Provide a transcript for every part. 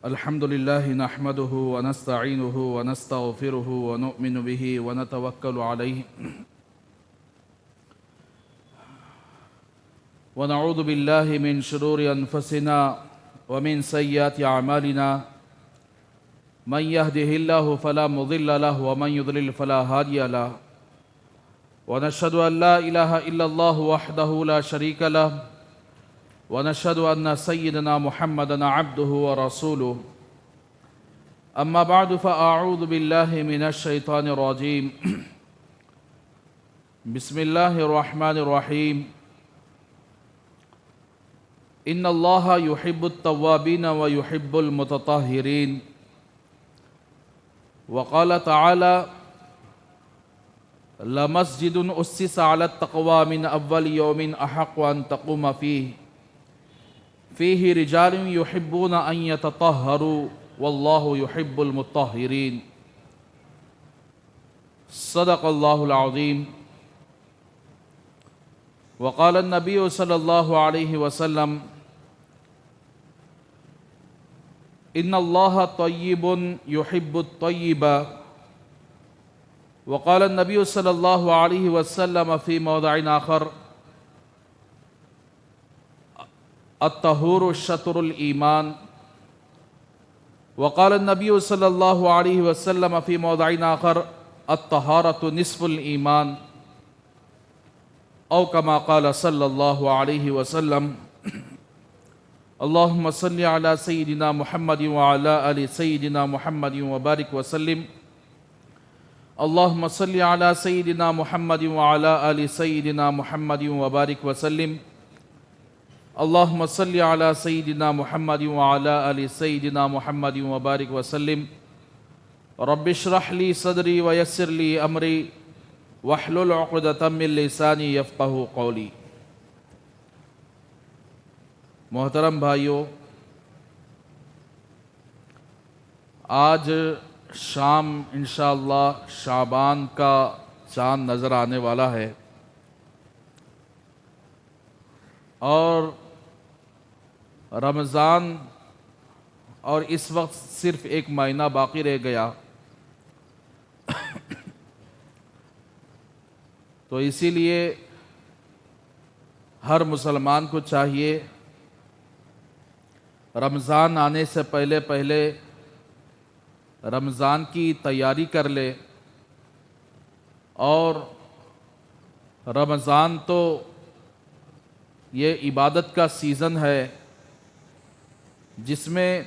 الحمد لله نحمده ونستعينه ونستغفره ونؤمن به ونتوكل عليه ونعوذ بالله من شرور أنفسنا ومن سيئات أعمالنا من يهده الله فلا مضل له ومن يضلل فلا هادي له ونشهد أن لا إله إلا الله وحده لا شريك له ونشهد أن سيدنا محمدًا عبده ورسوله أما بعد فأعوذ بالله من الشيطان الرجيم بسم الله الرحمن الرحيم إن الله يحب التوابين ويحب المتطهرين وقال تعالى لمسجد أسس على التقوى من أول يوم أحق أن تقوم فيه رجال يحبون أن يتطهروا والله يحب المطهرين صدق الله العظيم وقال النبي صلى الله عليه وسلم إن الله طيب يحب الطيب وقال النبي صلى الله عليه وسلم في موضع آخر الطهور شطر الإيمان وقال النبي صلى الله عليه وسلم في موضع آخر الطهارة نصف الإيمان أو كما قال صلى الله عليه وسلم اللهم صل على سيدنا محمد وعلى آل سيدنا محمد وبارك وسلم اللهم صل على سيدنا محمد وعلى آل سيدنا محمد وبارك وسلم اللهم صل على سيدنا محمد وعلى آل سيدنا محمد وبارك وسلم رب اشرح لي صدري ويسر لي أمري واحلل عقدة من لساني يفقهوا قولي محترم بھائیو، آج شام انشاءاللہ شعبان کا چاند نظر آنے والا ہے اور رمضان اور اس وقت صرف ایک مہینہ باقی رہ گیا، تو اسی لیے ہر مسلمان کو چاہیے رمضان آنے سے پہلے رمضان کی تیاری کر لے، اور رمضان تو یہ عبادت کا سیزن ہے جس میں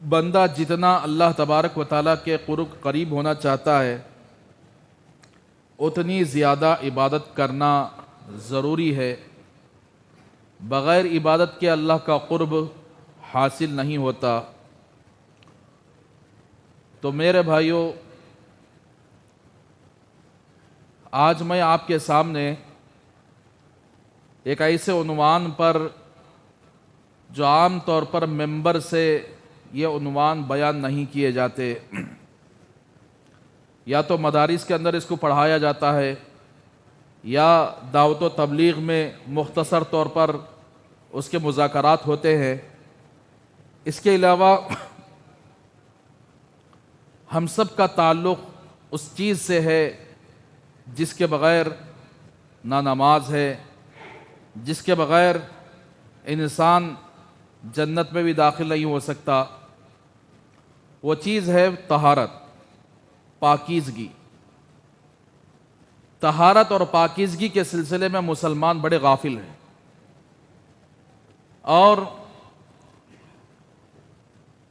بندہ جتنا اللہ تبارک و تعالیٰ کے قریب ہونا چاہتا ہے اتنی زیادہ عبادت کرنا ضروری ہے۔ بغیر عبادت کے اللہ کا قرب حاصل نہیں ہوتا۔ تو میرے بھائیوں، آج میں آپ کے سامنے ایک ایسے عنوان پر جو عام طور پر ممبر سے یہ عنوان بیان نہیں کیے جاتے، یا تو مدارس کے اندر اس کو پڑھایا جاتا ہے یا دعوت و تبلیغ میں مختصر طور پر اس کے مذاکرات ہوتے ہیں۔ اس کے علاوہ ہم سب کا تعلق اس چیز سے ہے جس کے بغیر نہ نماز ہے، جس کے بغیر انسان جنت میں بھی داخل نہیں ہو سکتا۔ وہ چیز ہے طہارت، پاکیزگی۔ طہارت اور پاکیزگی کے سلسلے میں مسلمان بڑے غافل ہیں، اور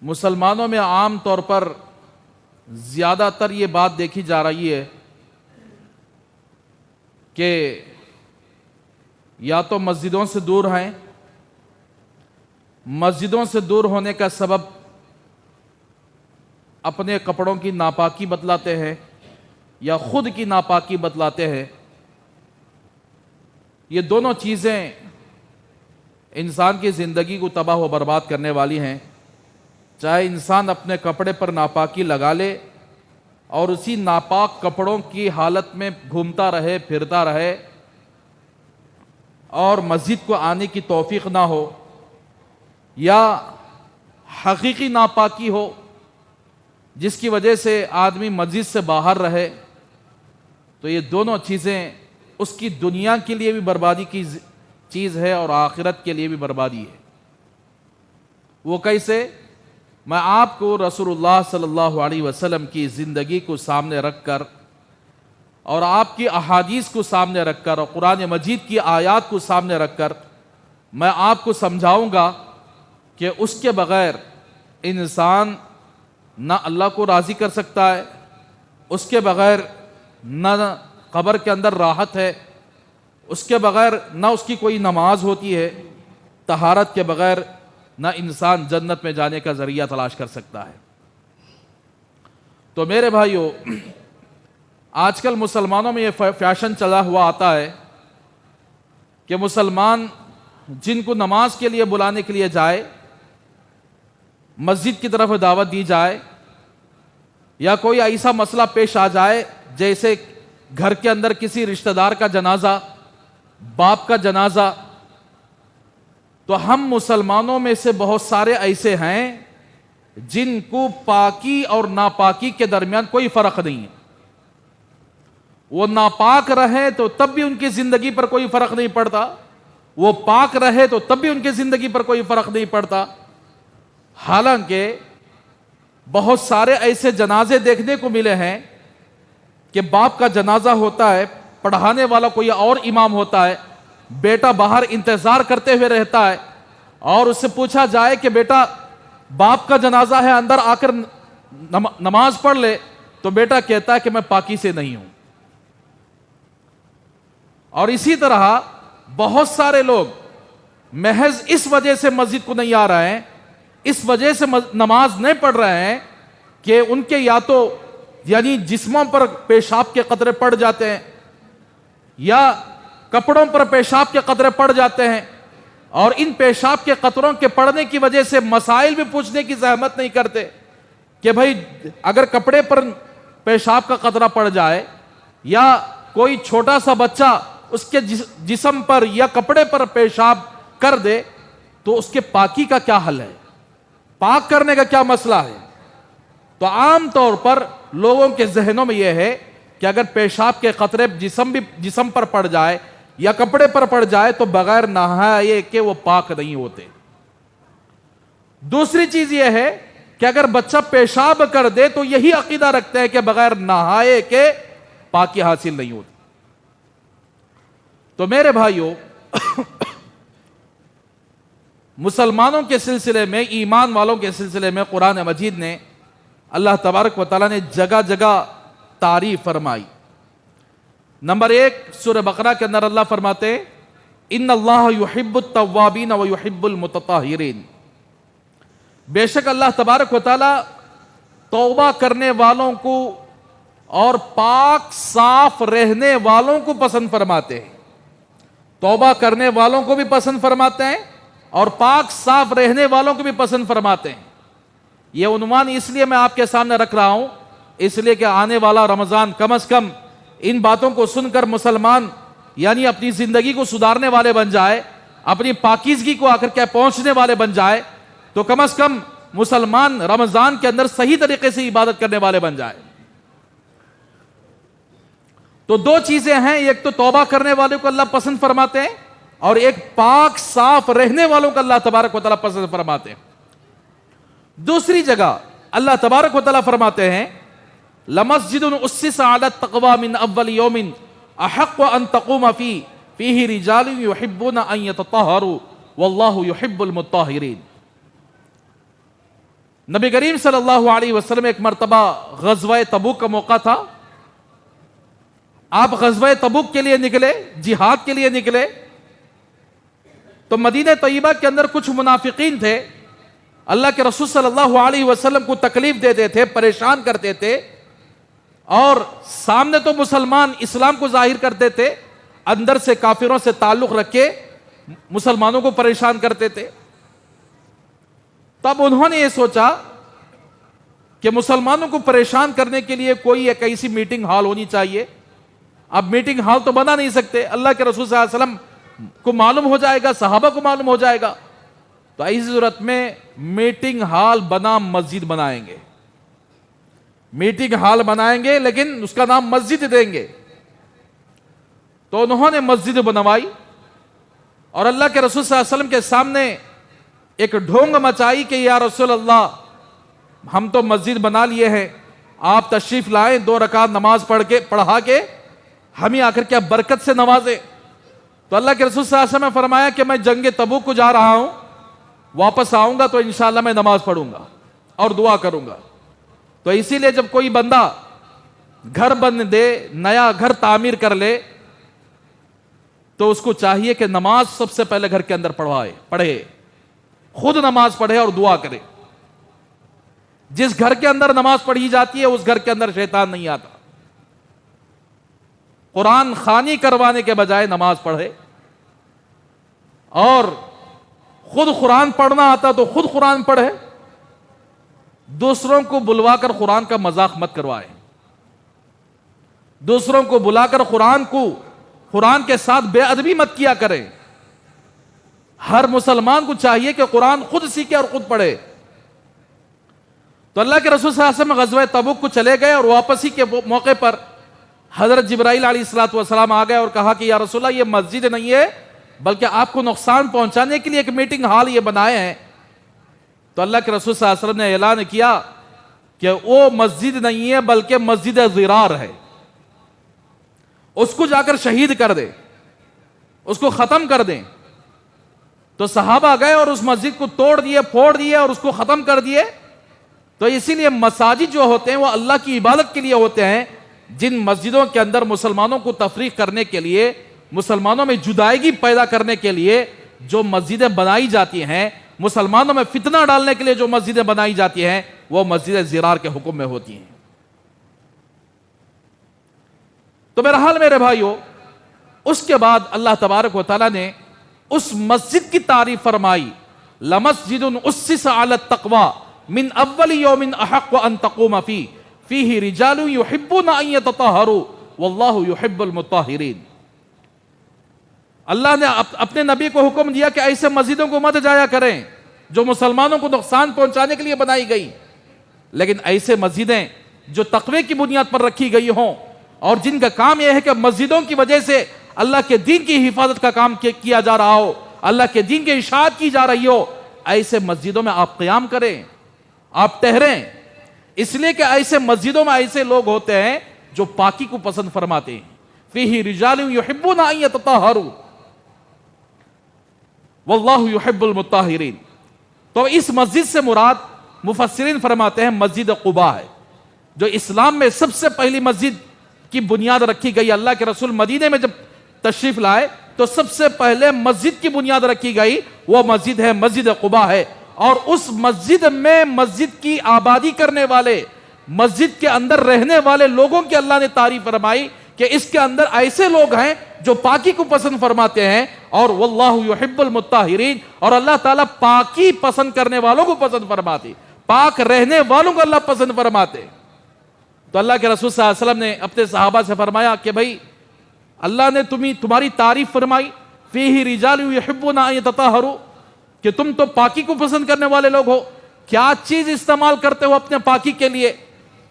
مسلمانوں میں عام طور پر زیادہ تر یہ بات دیکھی جا رہی ہے کہ یا تو مسجدوں سے دور ہیں، مسجدوں سے دور ہونے کا سبب اپنے کپڑوں کی ناپاکی بتلاتے ہیں یا خود کی ناپاکی بتلاتے ہیں۔ یہ دونوں چیزیں انسان کی زندگی کو تباہ و برباد کرنے والی ہیں۔ چاہے انسان اپنے کپڑے پر ناپاکی لگا لے اور اسی ناپاک کپڑوں کی حالت میں گھومتا رہے، پھرتا رہے، اور مسجد کو آنے کی توفیق نہ ہو، یا حقیقی ناپاکی ہو جس کی وجہ سے آدمی مسجد سے باہر رہے، تو یہ دونوں چیزیں اس کی دنیا کے لیے بھی بربادی کی چیز ہے اور آخرت کے لیے بھی بربادی ہے۔ وہ کیسے؟ میں آپ کو رسول اللہ صلی اللہ علیہ وسلم کی زندگی کو سامنے رکھ کر اور آپ کی احادیث کو سامنے رکھ کر اور قرآن مجید کی آیات کو سامنے رکھ کر میں آپ کو سمجھاؤں گا کہ اس کے بغیر انسان نہ اللہ کو راضی کر سکتا ہے، اس کے بغیر نہ قبر کے اندر راحت ہے، اس کے بغیر نہ اس کی کوئی نماز ہوتی ہے، طہارت کے بغیر نہ انسان جنت میں جانے کا ذریعہ تلاش کر سکتا ہے۔ تو میرے بھائیو، آج کل مسلمانوں میں یہ فیشن چلا ہوا آتا ہے کہ مسلمان جن کو نماز کے لیے بلانے کے لیے جائے، مسجد کی طرف دعوت دی جائے، یا کوئی ایسا مسئلہ پیش آ جائے جیسے گھر کے اندر کسی رشتہ دار کا جنازہ، باپ کا جنازہ، تو ہم مسلمانوں میں سے بہت سارے ایسے ہیں جن کو پاکی اور ناپاکی کے درمیان کوئی فرق نہیں ہے۔ وہ ناپاک رہے تو تب بھی ان کی زندگی پر کوئی فرق نہیں پڑتا، وہ پاک رہے تو تب بھی ان کی زندگی پر کوئی فرق نہیں پڑتا۔ حالانکہ بہت سارے ایسے جنازے دیکھنے کو ملے ہیں کہ باپ کا جنازہ ہوتا ہے، پڑھانے والا کوئی اور امام ہوتا ہے، بیٹا باہر انتظار کرتے ہوئے رہتا ہے، اور اس سے پوچھا جائے کہ بیٹا باپ کا جنازہ ہے، اندر آ کر نماز پڑھ لے، تو بیٹا کہتا ہے کہ میں پاکی سے نہیں ہوں۔ اور اسی طرح بہت سارے لوگ محض اس وجہ سے مسجد کو نہیں آ رہے ہیں، اس وجہ سے نماز نہیں پڑھ رہے ہیں کہ ان کے یا تو یعنی جسموں پر پیشاب کے قطرے پڑ جاتے ہیں، یا کپڑوں پر پیشاب کے قطرے پڑ جاتے ہیں، اور ان پیشاب کے قطروں کے پڑنے کی وجہ سے مسائل بھی پوچھنے کی زحمت نہیں کرتے کہ بھائی اگر کپڑے پر پیشاب کا قطرہ پڑ جائے یا کوئی چھوٹا سا بچہ اس کے جسم پر یا کپڑے پر پیشاب کر دے تو اس کے پاکی کا کیا حل ہے، پاک کرنے کا کیا مسئلہ ہے؟ تو عام طور پر لوگوں کے ذہنوں میں یہ ہے کہ اگر پیشاب کے قطرے جسم پر پڑ جائے یا کپڑے پر پڑ جائے تو بغیر نہائے کہ وہ پاک نہیں ہوتے۔ دوسری چیز یہ ہے کہ اگر بچہ پیشاب کر دے تو یہی عقیدہ رکھتے ہیں کہ بغیر نہائے کہ پاکی حاصل نہیں ہوتی۔ تو میرے بھائیوں، مسلمانوں کے سلسلے میں، ایمان والوں کے سلسلے میں قرآن مجید نے اللہ تبارک و تعالیٰ نے جگہ جگہ تعریف فرمائی۔ نمبر 1 سورہ بقرہ کے اندر اللہ فرماتے ہیں ان اللہ یحب التوابین و یحب المتطہرین، بے شک اللہ تبارک و تعالیٰ توبہ کرنے والوں کو اور پاک صاف رہنے والوں کو پسند فرماتے ہیں۔ توبہ کرنے والوں کو بھی پسند فرماتے ہیں اور پاک صاف رہنے والوں کو بھی پسند فرماتے ہیں۔ یہ عنوان اس لیے میں آپ کے سامنے رکھ رہا ہوں، اس لیے کہ آنے والا رمضان کم از کم ان باتوں کو سن کر مسلمان یعنی اپنی زندگی کو سدھارنے والے بن جائے، اپنی پاکیزگی کو آ کر کے پہنچنے والے بن جائے، تو کم از کم مسلمان رمضان کے اندر صحیح طریقے سے عبادت کرنے والے بن جائے۔ تو 2 چیزیں ہیں، ایک تو توبہ کرنے والے کو اللہ پسند فرماتے ہیں اور ایک پاک صاف رہنے والوں کو اللہ تبارک و تعالیٰ پسند فرماتے ہیں۔ دوسری جگہ اللہ تبارک و تعالیٰ فرماتے ہیں لَمَسْجِدٌ أُسِّسَ عَلَى التَّقْوَى مِنْ أَوَّلِ يَوْمٍ أَحَقُّ أَن تَقُومَ فِيهِ رِجَالٌ يُحِبُّونَ أَن يَتَطَهَّرُوا وَاللَّهُ يُحِبُّ الْمُطَّهِّرِينَ۔ نبی کریم صلی اللہ علیہ وسلم ایک مرتبہ غزوہ تبوک کا موقع تھا، آپ غزوہ تبوک کے لیے نکلے، جہاد کے لیے نکلے، تو مدینہ طیبہ کے اندر کچھ منافقین تھے، اللہ کے رسول صلی اللہ علیہ وسلم کو تکلیف دیتے تھے، پریشان کرتے تھے، اور سامنے تو مسلمان اسلام کو ظاہر کرتے تھے، اندر سے کافروں سے تعلق رکھ کے مسلمانوں کو پریشان کرتے تھے۔ تب انہوں نے یہ سوچا کہ مسلمانوں کو پریشان کرنے کے لیے کوئی ایک ایسی میٹنگ ہال ہونی چاہیے۔ اب میٹنگ ہال تو بنا نہیں سکتے، اللہ کے رسول صلی اللہ علیہ وسلم کو معلوم ہو جائے گا، صحابہ کو معلوم ہو جائے گا، تو ایسی صورت میں میٹنگ ہال بنا مسجد بنائیں گے، میٹنگ ہال بنائیں گے لیکن اس کا نام مسجد دیں گے۔ تو انہوں نے مسجد بنوائی اور اللہ کے رسول صلی اللہ علیہ وسلم کے سامنے ایک ڈھونگ مچائی کہ یا رسول اللہ ہم تو مسجد بنا لیے ہیں، آپ تشریف لائیں، 2 رکعت نماز پڑھا کے ہمیں آ کر کے برکت سے نوازے۔ تو اللہ کے رسول صلی اللہ علیہ وسلم نے فرمایا کہ میں جنگ تبوک کو جا رہا ہوں، واپس آؤں گا تو انشاءاللہ میں نماز پڑھوں گا اور دعا کروں گا۔ تو اسی لیے جب کوئی بندہ گھر بن دے، نیا گھر تعمیر کر لے، تو اس کو چاہیے کہ نماز سب سے پہلے گھر کے اندر پڑھے، خود نماز پڑھے اور دعا کرے۔ جس گھر کے اندر نماز پڑھی جاتی ہے اس گھر کے اندر شیطان نہیں آتا۔ قرآن خوانی کروانے کے بجائے نماز پڑھے، اور خود قرآن پڑھنا آتا تو خود قرآن پڑھے، دوسروں کو بلوا کر قرآن کا مذاق مت کروائے، دوسروں کو بلا کر قرآن کے ساتھ بے ادبی مت کیا کریں۔ ہر مسلمان کو چاہیے کہ قرآن خود سیکھے اور خود پڑھے۔ تو اللہ کے رسول صلی اللہ علیہ وسلم غزوہ تبوک کو چلے گئے اور واپسی کے موقع پر حضرت جبرائیل علیہ السلام آ گئے اور کہا کہ یا رسول اللہ یہ مسجد نہیں ہے بلکہ آپ کو نقصان پہنچانے کے لیے ایک میٹنگ ہال یہ بنائے ہیں۔ تو اللہ کے رسول صلی اللہ علیہ وسلم نے اعلان کیا کہ وہ مسجد نہیں ہے بلکہ مسجد ضرار ہے، اس کو جا کر شہید کر دیں، اس کو ختم کر دیں۔ تو صحابہ گئے اور اس مسجد کو توڑ دیے، پھوڑ دیے اور اس کو ختم کر دیے۔ تو اسی لیے مساجد جو ہوتے ہیں وہ اللہ کی عبادت کے لیے ہوتے ہیں۔ جن مسجدوں کے اندر مسلمانوں کو تفریق کرنے کے لیے، مسلمانوں میں جدائیگی پیدا کرنے کے لیے جو مسجدیں بنائی جاتی ہیں، مسلمانوں میں فتنہ ڈالنے کے لیے جو مسجدیں بنائی جاتی ہیں، وہ مسجد ضرار کے حکم میں ہوتی ہیں۔ تو بہرحال میرے بھائیو، اس کے بعد اللہ تبارک و تعالیٰ نے اس مسجد کی تعریف فرمائی، لَمَسْجِدٌ أُسِّسَ عَلَى التَّقْوَى مِنْ أَوَّلِ يَوْمٍ أَحَقُّ أَن تَقُومَ فِيهِ رِجَالٌ يُحِبُّونَ أَن يَتَطَهَّرُوا وَاللَّهُ يُحِبُّ الْمُطَّهِّرِينَ۔ اللہ نے اپنے نبی کو حکم دیا کہ ایسے مسجدوں کو مت جایا کریں جو مسلمانوں کو نقصان پہنچانے کے لیے بنائی گئی، لیکن ایسے مسجدیں جو تقوی کی بنیاد پر رکھی گئی ہوں اور جن کا کام یہ ہے کہ مسجدوں کی وجہ سے اللہ کے دین کی حفاظت کا کام کیا جا رہا ہو، اللہ کے دین کی اشاعت کی جا رہی ہو، ایسے مسجدوں میں آپ قیام کریں، آپ ٹھہریں۔ اس لیے کہ ایسے مسجدوں میں ایسے لوگ ہوتے ہیں جو پاکی کو پسند فرماتے ہیں، فیہ رجال یحبون ان یتطہروا واللہ یحب المطہرین۔ تو اس مسجد سے مراد مفسرین فرماتے ہیں مسجد قباء ہے، جو اسلام میں سب سے پہلی مسجد کی بنیاد رکھی گئی۔ اللہ کے رسول مدینے میں جب تشریف لائے تو سب سے پہلے مسجد کی بنیاد رکھی گئی، وہ مسجد ہے مسجد قباء ہے۔ اور اس مسجد میں مسجد کی آبادی کرنے والے، مسجد کے اندر رہنے والے لوگوں کی اللہ نے تعریف فرمائی کہ اس کے اندر ایسے لوگ ہیں جو پاکی کو پسند فرماتے ہیں، اور واللہ یحب المطہرین، اور اللہ تعالیٰ پاکی پسند کرنے والوں کو پسند فرماتے، پاک رہنے والوں کو اللہ پسند فرماتے۔ تو اللہ کے رسول صلی اللہ علیہ وسلم نے اپنے صحابہ سے فرمایا کہ بھائی اللہ نے تمہاری تعریف فرمائی، فیہ رجال یحبون ان یتطہروا، کہ تم تو پاکی کو پسند کرنے والے لوگ ہو، کیا چیز استعمال کرتے ہو اپنے پاکی کے لیے؟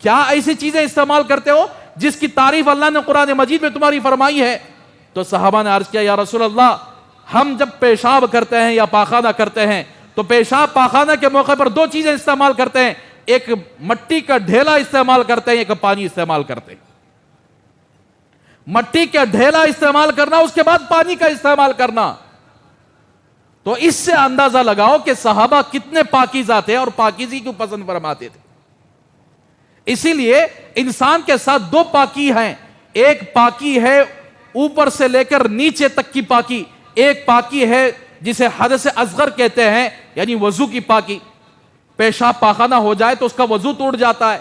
کیا ایسی چیزیں استعمال کرتے ہو جس کی تعریف اللہ نے قرآن مجید میں تمہاری فرمائی ہے؟ تو صحابہ نے عرض کیا یا رسول اللہ، ہم جب پیشاب کرتے ہیں یا پاخانہ کرتے ہیں تو پیشاب پاخانہ کے موقع پر 2 چیزیں استعمال کرتے ہیں، ایک مٹی کا ڈھیلا استعمال کرتے ہیں، ایک پانی استعمال کرتے ہیں۔ مٹی کا ڈھیلا استعمال کرنا، اس کے بعد پانی کا استعمال کرنا۔ تو اس سے اندازہ لگاؤ کہ صحابہ کتنے پاکیزہ تھے اور پاکیزی کو پسند فرماتے تھے۔ اسی لیے انسان کے ساتھ 2 پاکی ہیں، ایک پاکی ہے اوپر سے لے کر نیچے تک کی پاکی، ایک پاکی ہے جسے حدث اصغر کہتے ہیں، یعنی وضو کی پاکی۔ پیشاب پاخانہ ہو جائے تو اس کا وضو ٹوٹ جاتا ہے،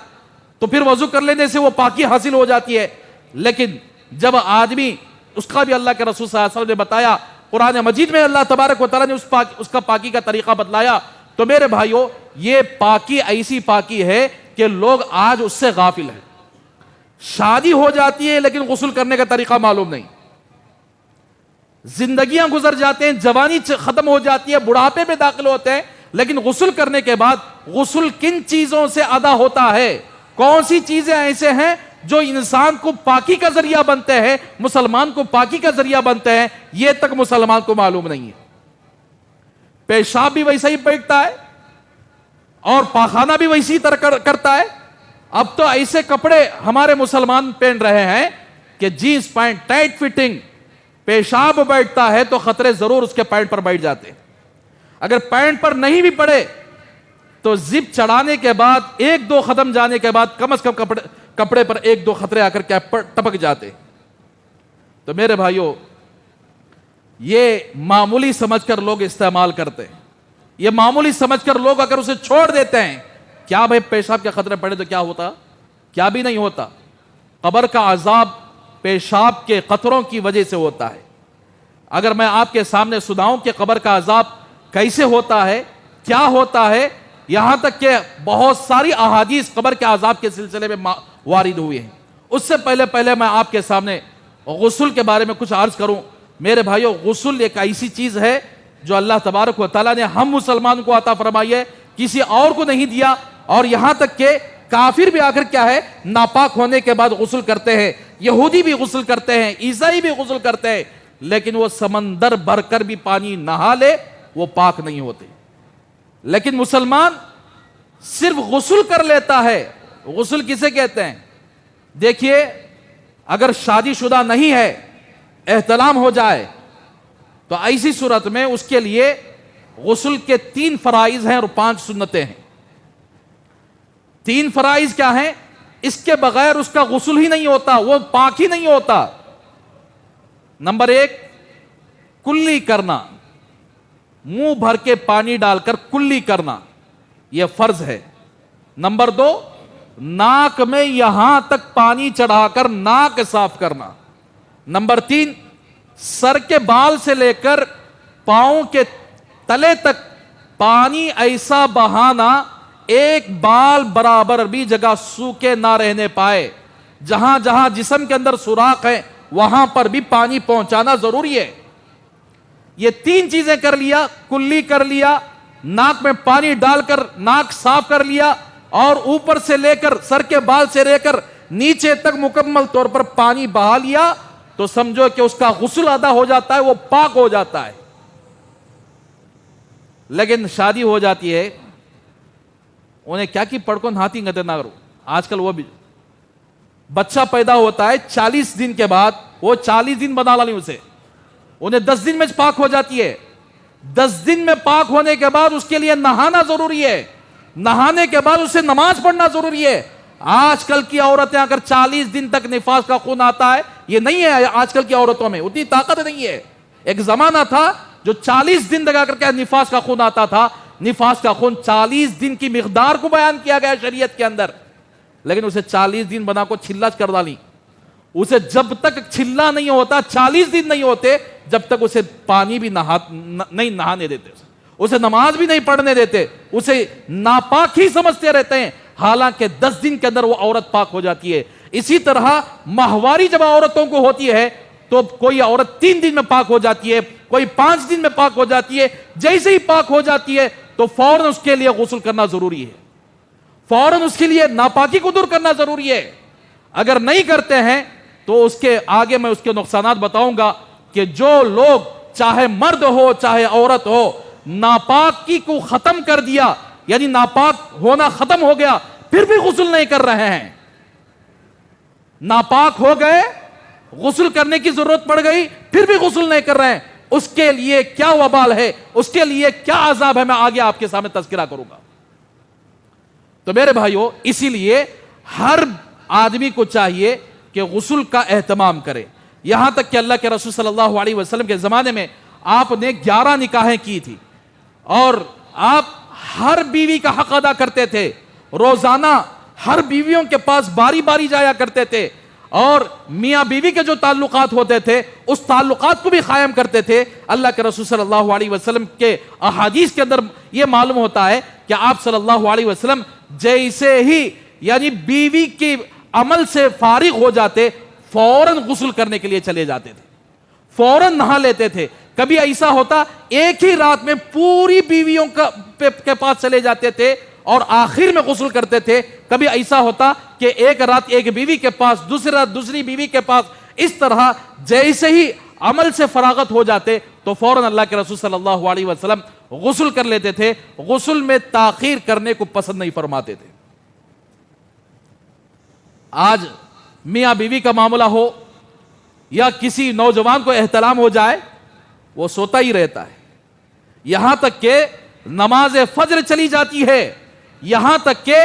تو پھر وضو کر لینے سے وہ پاکی حاصل ہو جاتی ہے۔ لیکن جب آدمی، اس کا بھی اللہ کے رسول صلی اللہ علیہ وسلم نے بتایا، قرآن مجید میں اللہ تبارک و تعالیٰ نے اس کا پاکی کا طریقہ بتلایا۔ تو میرے بھائیو، یہ پاکی ایسی پاکی ہے کہ لوگ آج اس سے غافل ہیں۔ شادی ہو جاتی ہے لیکن غسل کرنے کا طریقہ معلوم نہیں، زندگیاں گزر جاتے ہیں، جوانی ختم ہو جاتی ہے، بڑھاپے میں داخل ہوتے ہیں، لیکن غسل کرنے کے بعد غسل کن چیزوں سے ادا ہوتا ہے؟ کون سی چیزیں ایسے ہیں جو انسان کو پاکی کا ذریعہ بنتے ہیں، مسلمان کو پاکی کا ذریعہ بنتے ہیں؟ یہ تک مسلمان کو معلوم نہیں ہے۔ پیشاب بھی ویسا ہی بیٹھتا ہے اور پاخانہ بھی ویسی طرح کرتا ہے۔ اب تو ایسے کپڑے ہمارے مسلمان پہن رہے ہیں کہ جینس پینٹ ٹائٹ فٹنگ، پیشاب بیٹھتا ہے تو خطرے ضرور اس کے پینٹ پر بیٹھ جاتے ہیں۔ اگر پینٹ پر نہیں بھی پڑے تو زپ چڑھانے کے بعد ایک دو قدم جانے کے بعد کم از کم کپڑے پر ایک دو خطرے آ کر کے ٹپک جاتے۔ تو میرے بھائیوں، یہ معمولی سمجھ کر لوگ استعمال کرتے ہیں، یہ معمولی سمجھ کر لوگ اگر اسے چھوڑ دیتے ہیں، کیا بھائی پیشاب کے خطرے پڑے تو کیا ہوتا؟ کیا بھی نہیں ہوتا۔ قبر کا عذاب پیشاب کے قطروں کی وجہ سے ہوتا ہے۔ اگر میں آپ کے سامنے سناؤں کہ قبر کا عذاب کیسے ہوتا ہے، کیا ہوتا ہے، یہاں تک کہ بہت ساری احادیث قبر کے عذاب کے سلسلے میں وارد ہوئی ہیں، اس سے پہلے میں آپ کے سامنے غسل کے بارے میں کچھ عرض کروں۔ میرے بھائیوں، غسل ایک ایسی چیز ہے جو اللہ تبارک و تعالیٰ نے ہم مسلمان کو عطا فرمائی ہے، کسی اور کو نہیں دیا۔ اور یہاں تک کہ کافر بھی آخر کیا ہے، ناپاک ہونے کے بعد غسل کرتے ہیں، یہودی بھی غسل کرتے ہیں، عیسائی بھی غسل کرتے ہیں، لیکن وہ سمندر بھر کر بھی پانی نہا لے وہ پاک نہیں ہوتے۔ لیکن مسلمان صرف غسل کر لیتا ہے۔ غسل کسے کہتے ہیں؟ دیکھیے، اگر شادی شدہ نہیں ہے، احتلام ہو جائے، تو ایسی صورت میں اس کے لیے غسل کے 3 فرائض ہیں اور 5 سنتیں ہیں۔ 3 فرائض کیا ہیں؟ اس کے بغیر اس کا غسل ہی نہیں ہوتا، وہ پاک ہی نہیں ہوتا۔ نمبر 1، کلی کرنا، منہ بھر کے پانی ڈال کر کلی کرنا، یہ فرض ہے۔ نمبر 2، ناک میں یہاں تک پانی چڑھا کر ناک صاف کرنا۔ نمبر 3، سر کے بال سے لے کر پاؤں کے تلے تک پانی ایسا بہانا ایک بال برابر بھی جگہ سوکھے نہ رہنے پائے، جہاں جہاں جسم کے اندر سوراخ ہے وہاں پر بھی پانی پہنچانا ضروری ہے۔ یہ 3 چیزیں کر لیا، کلی کر لیا، ناک میں پانی ڈال کر ناک صاف کر لیا، اور اوپر سے لے کر سر کے بال سے لے کر نیچے تک مکمل طور پر پانی بہا لیا، تو سمجھو کہ اس کا غسل ادا ہو جاتا ہے، وہ پاک ہو جاتا ہے۔ لیکن شادی ہو جاتی ہے، انہیں کیا کی پڑکن ہاتھی گتے نہ کرو۔ آج کل وہ بھی بچہ پیدا ہوتا ہے 40 دن کے بعد، وہ 40 دن بنا لی اسے، انہیں 10 دن میں پاک ہو جاتی ہے۔ 10 دن میں پاک ہونے کے بعد اس کے لیے نہانا ضروری ہے، نہانے کے بعد اسے نماز پڑھنا ضروری ہے۔ آج کل کی عورتیں اگر 40 دن تک نفاس کا خون آتا ہے، یہ نہیں ہے آج کل کی عورتوں میں اتنی طاقت نہیں ہے۔ ایک زمانہ تھا جو 40 دن لگا کر کے نفاس کا خون آتا تھا، نفاس کا خون 40 دن کی مقدار کو بیان کیا گیا شریعت کے اندر، لیکن اسے 40 دن بنا کو چھلا کر ڈالی۔ اسے جب تک چھلا نہیں ہوتا، 40 دن نہیں ہوتے، جب تک اسے پانی بھی نہیں نہانے دیتے، اسے نماز بھی نہیں پڑھنے دیتے، اسے ناپاک ہی سمجھتے رہتے ہیں، حالانکہ 10 دن کے اندر وہ عورت پاک ہو جاتی ہے۔ اسی طرح ماہواری جب عورتوں کو ہوتی ہے تو کوئی عورت 3 دن میں پاک ہو جاتی ہے، کوئی 5 دن میں پاک ہو جاتی ہے۔ جیسے ہی پاک ہو جاتی ہے تو فوراً اس کے لیے غسل کرنا ضروری ہے، فوراً اس کے لیے ناپاکی کو دور کرنا ضروری ہے۔ اگر نہیں کرتے ہیں تو اس کے آگے میں اس کے نقصانات بتاؤں گا کہ جو لوگ چاہے مرد ہو چاہے عورت ہو، ناپاکی کو ختم کر دیا، یعنی ناپاک ہونا ختم ہو گیا، پھر بھی غسل نہیں کر رہے ہیں، ناپاک ہو گئے، غسل کرنے کی ضرورت پڑ گئی، پھر بھی غسل نہیں کر رہے ہیں، اس کے لیے کیا وبال ہے، اس کے لیے کیا عذاب ہے، میں آگے آپ کے سامنے تذکرہ کروں گا۔ تو میرے بھائیوں، اسی لیے ہر آدمی کو چاہیے کہ غسل کا اہتمام کرے۔ یہاں تک کہ اللہ کے رسول صلی اللہ علیہ وسلم کے زمانے میں آپ نے 11 نکاحیں کی تھی، اور آپ ہر بیوی کا حق ادا کرتے تھے، روزانہ ہر بیویوں کے پاس باری باری جایا کرتے تھے، اور میاں بیوی کے جو تعلقات ہوتے تھے اس تعلقات کو بھی قائم کرتے تھے۔ اللہ کے رسول صلی اللہ علیہ وسلم کے احادیث کے اندر یہ معلوم ہوتا ہے کہ آپ صلی اللہ علیہ وسلم جیسے ہی یعنی بیوی کی عمل سے فارغ ہو جاتے، فوراً غسل کرنے کے لیے چلے جاتے تھے، فوراً نہا لیتے تھے. کبھی ایسا ہوتا ایک ہی رات میں پوری بیویوں کے پاس چلے جاتے تھے اور آخر میں غسل کرتے تھے. کبھی ایسا ہوتا کہ ایک رات ایک بیوی کے پاس, دوسری رات دوسری بیوی کے پاس. اس طرح جیسے ہی عمل سے فراغت ہو جاتے تو فوراً اللہ کے رسول صلی اللہ علیہ وسلم غسل کر لیتے تھے. غسل میں تاخیر کرنے کو پسند نہیں فرماتے تھے. آج میاں بیوی کا معاملہ ہو یا کسی نوجوان کو احتلام ہو جائے, وہ سوتا ہی رہتا ہے. یہاں تک کہ نماز فجر چلی جاتی ہے, یہاں تک کہ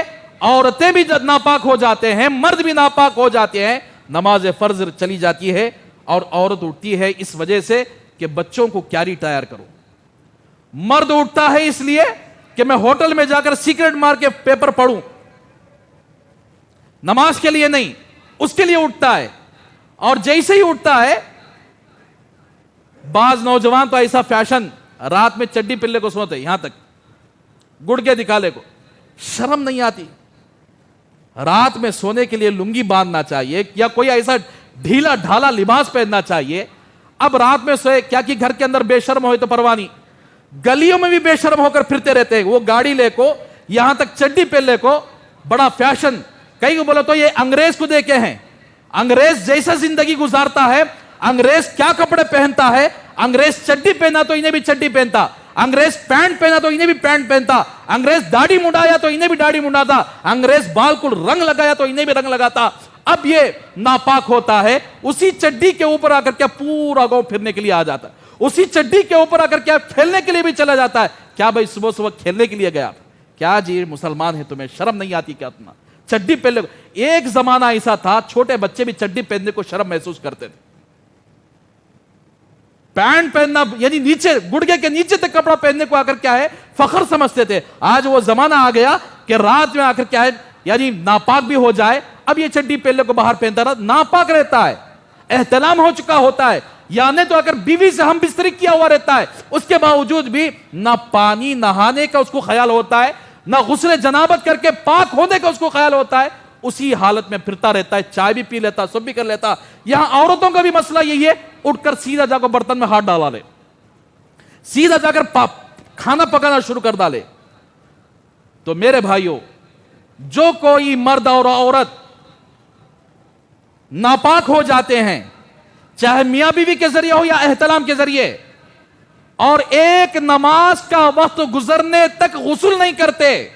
عورتیں بھی ناپاک ہو جاتے ہیں, مرد بھی ناپاک ہو جاتے ہیں. نماز فرض چلی جاتی ہے اور عورت اٹھتی ہے اس وجہ سے کہ بچوں کو کیری تیار کرو. مرد اٹھتا ہے اس لیے کہ میں ہوٹل میں جا کر سیکرٹ مار کے پیپر پڑھوں, نماز کے لیے نہیں, اس کے لیے اٹھتا ہے. اور جیسے ہی اٹھتا ہے, بعض نوجوان تو ایسا فیشن, رات میں چڈی پلے کو سوتے, یہاں تک گڑکے دکھالے کو. شرم نہیں آتی؟ رات میں سونے کے لیے لنگی باندھنا چاہیے یا کوئی ایسا ڈھیلا ڈھالا لباس پہننا چاہیے. اب رات میں سوئے, کیا کہ گھر کے اندر بے شرم ہوئے تو پرواہ نہیں, گلیوں میں بھی بے شرم ہو کر پھرتے رہتے ہیں. وہ گاڑی لے کو, یہاں تک چڈی پہلے کو, بڑا فیشن. کئی کو بولو تو یہ انگریز کو دیکھے ہیں. انگریز جیسا زندگی گزارتا ہے, انگریز کیا کپڑے پہنتا ہے, انگریز چڈی پہنا تو انہیں بھی چڈی پہنتا, انگریز پینٹ پہنا تو انہیں بھی پینٹ پہنتا, انگریز داڑھی منڈایا تو انہیں بھی داڑھی منڈاتا, انگریز بال کو رنگ لگایا تو انہیں بھی رنگ لگاتا. اب یہ ناپاک ہوتا ہے, اسی چڈی کے اوپر آ کر کیا پورا گاؤں پھرنے کے لیے آ جاتا ہے, اسی چڈی کے اوپر آ کر کیا کھیلنے کے لیے بھی چلا جاتا ہے. کیا بھائی صبح صبح کھیلنے کے لیے گیا, کیا جی مسلمان ہے, تمہیں شرم نہیں آتی کیا؟ اتنا چڈی پہننے کو. ایک زمانہ ایسا تھا چھوٹے بچے بھی چڈی پہننے کو شرم محسوس کرتے تھے. پینٹ پہننا یعنی نیچے گڑگے کے نیچے تک کپڑا پہننے کو آ کر کیا ہے فخر سمجھتے تھے. آج وہ زمانہ آ گیا کہ رات میں آ کر کیا ہے یعنی ناپاک بھی ہو جائے, اب یہ چڈی پہننے کو باہر پہنتا رہا, ناپاک رہتا ہے, احتلام ہو چکا ہوتا ہے, یعنی تو اگر بیوی سے ہم بستری کیا ہوا رہتا ہے, اس کے باوجود بھی نہ پانی نہانے کا اس کو خیال ہوتا ہے, نہ غسل جنابت کر کے پاک ہونے کا اس کو خیال ہوتا ہے, اسی حالت میں پھرتا رہتا ہے. چائے بھی پی لیتا, سب بھی کر لیتا. یہاں عورتوں کا بھی مسئلہ یہی ہے, اٹھ کر سیدھا جا کر برتن میں ہاتھ ڈالا لے, سیدھا جا کر کھانا پکانا شروع کر ڈالے. تو میرے بھائیوں, جو کوئی مرد اور عورت ناپاک ہو جاتے ہیں, چاہے میاں بیوی کے ذریعے ہو یا احتلام کے ذریعے, اور ایک نماز کا وقت گزرنے تک غسل نہیں کرتے.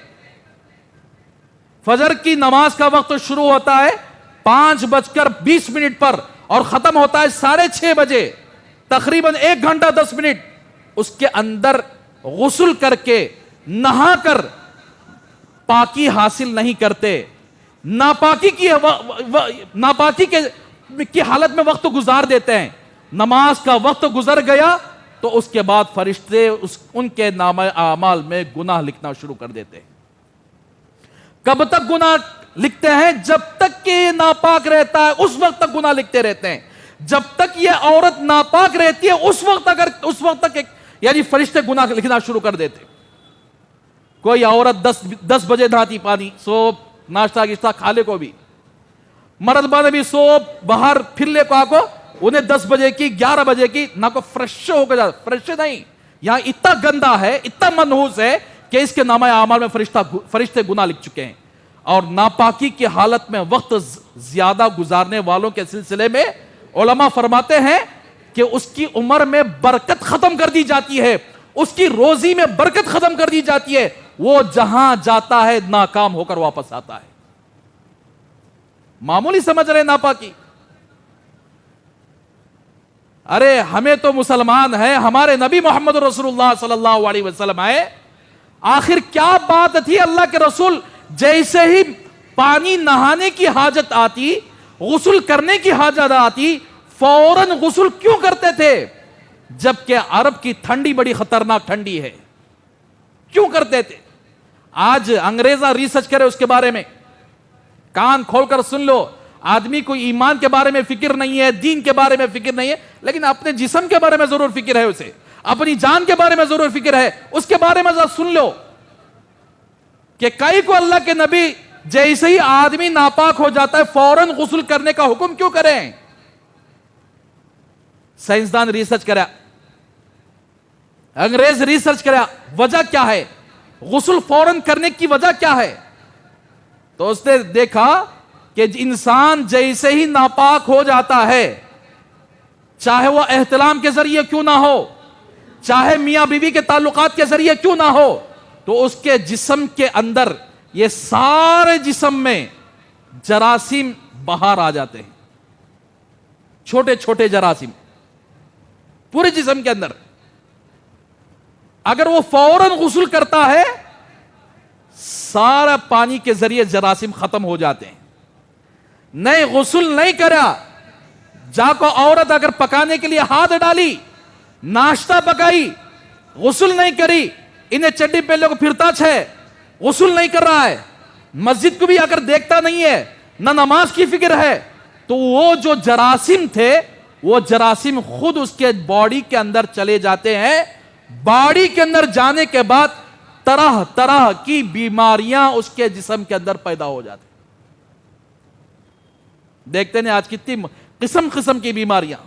فجر کی نماز کا وقت شروع ہوتا ہے 5:20 پر اور ختم ہوتا ہے 6:30 بجے, تقریباً 1 گھنٹہ 10 منٹ. اس کے اندر غسل کر کے نہا کر پاکی حاصل نہیں کرتے, ناپاکی کی حالت میں وقت گزار دیتے ہیں. نماز کا وقت گزر گیا تو اس کے بعد فرشتے ان کے نامہ اعمال میں گناہ لکھنا شروع کر دیتے ہیں. کب تک گناہ لکھتے ہیں؟ جب تک کہ یہ ناپاک رہتا ہے اس وقت تک گناہ لکھتے رہتے ہیں. جب تک یہ عورت ناپاک رہتی ہے اس وقت تک یعنی فرشتے گناہ لکھنا شروع کر دیتے. کوئی عورت 10 بجے نہاتی, پانی سوپ ناشتہ گشتہ کھا لے کو بھی, مرد بانے بھی سوپ باہر پھر لے کو آکو, انہیں 10 بجے کی 11 بجے کی نہ کو فریش ہو کر فریش نہیں, یہاں اتنا گندا ہے, اتنا منحوس ہے کہ اس کے نامہ اعمال میں فرشتے گناہ لکھ چکے ہیں. اور ناپاکی کی حالت میں وقت زیادہ گزارنے والوں کے سلسلے میں علماء فرماتے ہیں کہ اس کی عمر میں برکت ختم کر دی جاتی ہے, اس کی روزی میں برکت ختم کر دی جاتی ہے, وہ جہاں جاتا ہے ناکام ہو کر واپس آتا ہے. معمولی سمجھ رہے ناپاکی؟ ارے ہمیں تو مسلمان ہیں, ہمارے نبی محمد رسول اللہ صلی اللہ علیہ وسلم آئے, آخر کیا بات تھی اللہ کے رسول جیسے ہی پانی نہانے کی حاجت آتی, غسل کرنے کی حاجت آتی, فوراً غسل کیوں کرتے تھے؟ جبکہ عرب کی ٹھنڈی بڑی خطرناک ٹھنڈی ہے, کیوں کرتے تھے؟ آج انگریزہ ریسرچ کرے اس کے بارے میں, کان کھول کر سن لو. آدمی کو ایمان کے بارے میں فکر نہیں ہے, دین کے بارے میں فکر نہیں ہے, لیکن اپنے جسم کے بارے میں ضرور فکر ہے, اسے اپنی جان کے بارے میں ضرور فکر ہے. اس کے بارے میں ذرا سن لو کہ کئی کو اللہ کے نبی جیسے ہی آدمی ناپاک ہو جاتا ہے فوراً غسل کرنے کا حکم کیوں کریں؟ سائنسدان ریسرچ کرا, انگریز ریسرچ کرا, وجہ کیا ہے, غسل فوراً کرنے کی وجہ کیا ہے؟ تو اس نے دیکھا کہ انسان جیسے ہی ناپاک ہو جاتا ہے, چاہے وہ احتلام کے ذریعے کیوں نہ ہو, چاہے میاں بیوی کے تعلقات کے ذریعے کیوں نہ ہو, تو اس کے جسم کے اندر, یہ سارے جسم میں جراثیم باہر آ جاتے ہیں, چھوٹے چھوٹے جراثیم پورے جسم کے اندر. اگر وہ فوراً غسل کرتا ہے, سارا پانی کے ذریعے جراثیم ختم ہو جاتے ہیں. نہیں غسل نہیں کرا, جا کو عورت اگر پکانے کے لیے ہاتھ ڈالی, ناشتہ پکائی, غسل نہیں کری, انہیں چڈی پہلے کو پھرتا ہے, غسل نہیں کر رہا ہے, مسجد کو بھی اگر دیکھتا نہیں ہے, نہ نماز کی فکر ہے, تو وہ جو جراثیم تھے وہ جراثیم خود اس کے باڈی کے اندر چلے جاتے ہیں. باڈی کے اندر جانے کے بعد طرح طرح کی بیماریاں اس کے جسم کے اندر پیدا ہو جاتی. دیکھتے ہیں آج کتنی قسم قسم کی بیماریاں.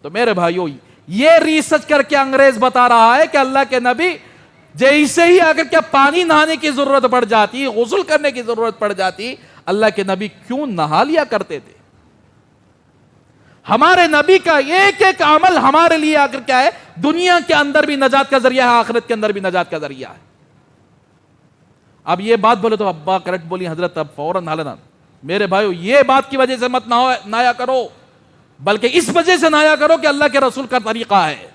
تو میرے بھائیوں, یہ ریسرچ کر کے انگریز بتا رہا ہے کہ اللہ کے نبی جیسے ہی اگر کیا پانی نہانے کی ضرورت پڑ جاتی, غسل کرنے کی ضرورت پڑ جاتی, اللہ کے نبی کیوں نہا لیا کرتے تھے. ہمارے نبی کا ایک ایک عمل ہمارے لیے اگر کیا ہے, دنیا کے اندر بھی نجات کا ذریعہ ہے, آخرت کے اندر بھی نجات کا ذریعہ ہے. اب یہ بات بولے تو ابا کریکٹ بولی حضرت, اب فوراً نہا لینا. میرے بھائیو, یہ بات کی وجہ سے مت نہایا کرو, بلکہ اس وجہ سے نہایا کرو کہ اللہ کے رسول کا طریقہ ہے,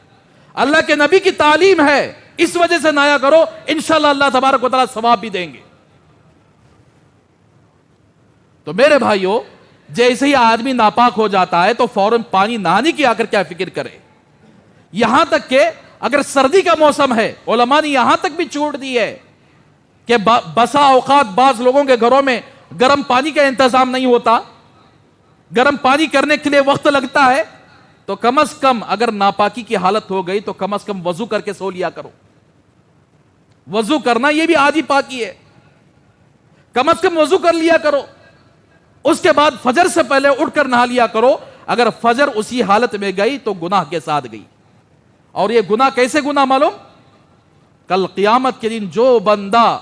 اللہ کے نبی کی تعلیم ہے, اس وجہ سے نہایا کرو. انشاءاللہ اللہ تبارک و تعالیٰ ثواب بھی دیں گے. تو میرے بھائیو, جیسے ہی آدمی ناپاک ہو جاتا ہے تو فوراً پانی نہانے کی آکر کیا فکر کرے. یہاں تک کہ اگر سردی کا موسم ہے, علماء نے یہاں تک بھی چھوٹ دی ہے کہ بسا اوقات بعض لوگوں کے گھروں میں گرم پانی کا انتظام نہیں ہوتا, گرم پانی کرنے کے لیے وقت لگتا ہے, تو کم از کم اگر ناپاکی کی حالت ہو گئی تو کم از کم وضو کر کے سو لیا کرو. وضو کرنا یہ بھی آدھی پاکی ہے, کم از کم وضو کر لیا کرو. اس کے بعد فجر سے پہلے اٹھ کر نہا لیا کرو. اگر فجر اسی حالت میں گئی تو گناہ کے ساتھ گئی. اور یہ گناہ کیسے گناہ معلوم, کل قیامت کے دن جو بندہ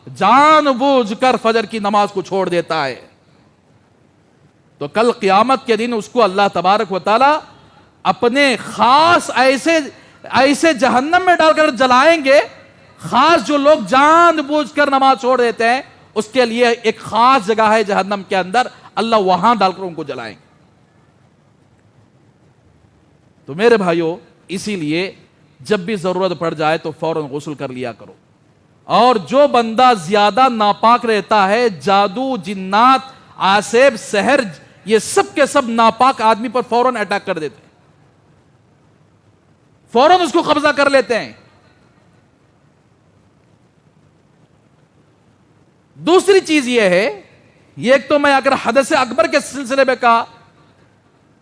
جان بوجھ کر فجر کی نماز کو چھوڑ دیتا ہے, تو کل قیامت کے دن اس کو اللہ تبارک و تعالی اپنے خاص ایسے جہنم میں ڈال کر جلائیں گے. خاص جو لوگ جان بوجھ کر نماز چھوڑ دیتے ہیں, اس کے لیے ایک خاص جگہ ہے جہنم کے اندر, اللہ وہاں ڈال کر ان کو جلائیں گے. تو میرے بھائیوں, اسی لیے جب بھی ضرورت پڑ جائے تو فوراً غسل کر لیا کرو. اور جو بندہ زیادہ ناپاک رہتا ہے, جادو, جنات, عاسب, سحر, یہ سب کے سب ناپاک آدمی پر فوراً اٹیک کر دیتے ہیں, فوراً اس کو قبضہ کر لیتے ہیں. دوسری چیز یہ ہے, یہ ایک تو میں اگر حدث اکبر کے سلسلے میں کہا